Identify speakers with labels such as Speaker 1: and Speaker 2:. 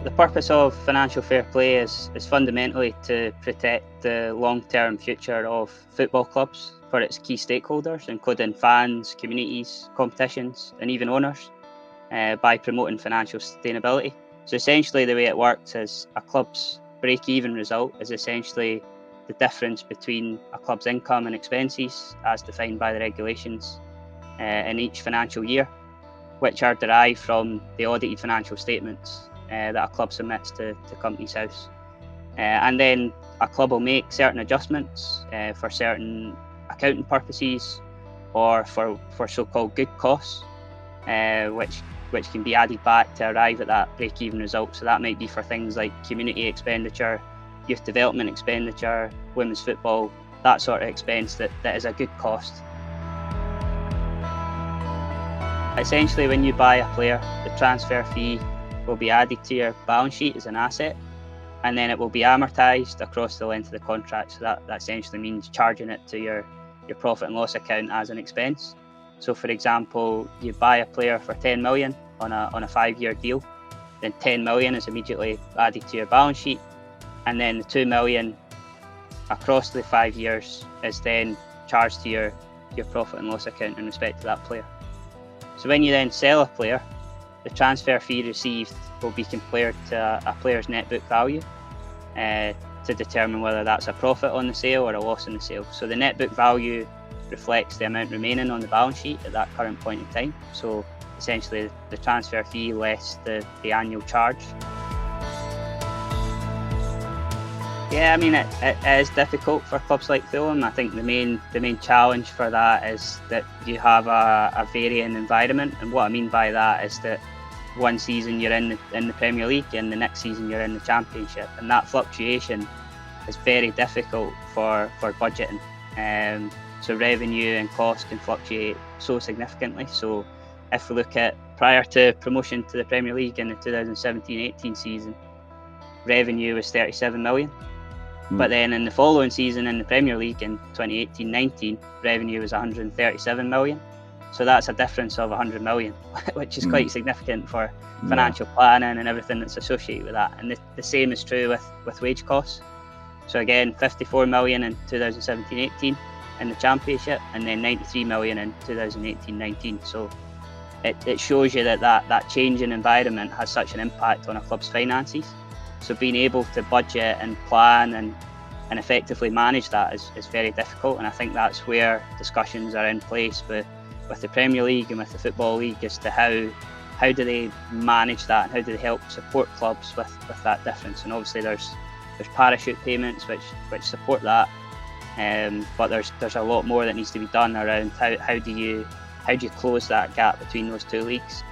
Speaker 1: The purpose of financial fair play is fundamentally to protect the long-term future of football clubs for its key stakeholders, including fans, communities, competitions, and even owners, by promoting financial sustainability. So essentially the way it works is a club's break-even result is essentially the difference between a club's income and expenses as defined by the regulations in each financial year, which are derived from the audited financial statements that a club submits to Companies House. And then a club will make certain adjustments for certain accounting purposes or for so-called good costs, which can be added back to arrive at that break-even result. So that might be for things like community expenditure, youth development expenditure, women's football, that sort of expense that is a good cost. Essentially, when you buy a player, the transfer fee will be added to your balance sheet as an asset, and then it will be amortised across the length of the contract. So that essentially means charging it to your profit and loss account as an expense. So for example, you buy a player for 10 million on a 5-year deal, then 10 million is immediately added to your balance sheet, and then the 2 million across the 5 years is then charged to your profit and loss account in respect to that player. So when you then sell a player, the transfer fee received will be compared to a player's net book value to determine whether that's a profit on the sale or a loss on the sale. So the net book value reflects the amount remaining on the balance sheet at that current point in time. So essentially the transfer fee less the annual charge. Yeah, I mean it is difficult for clubs like Fulham. I think the main challenge for that is that you have a varying environment, and what I mean by that is that one season you're in the Premier League and the next season you're in the Championship, and that fluctuation is very difficult for budgeting. So revenue and cost can fluctuate so significantly. So if we look at prior to promotion to the Premier League in the 2017-18 season, revenue was 37 million. But then in the following season in the Premier League in 2018-19, revenue was 137 million. So that's a difference of 100 million, which is quite significant for financial planning and everything that's associated with that. And the same is true with wage costs. So again, 54 million in 2017-18 in the Championship, and then 93 million in 2018-19. So it shows you that change in environment has such an impact on a club's finances. So being able to budget and plan and effectively manage that is very difficult, and I think that's where discussions are in place with the Premier League and with the Football League as to how do they manage that and how do they help support clubs with that difference. And obviously there's parachute payments which support that, but there's a lot more that needs to be done around how do you close that gap between those two leagues.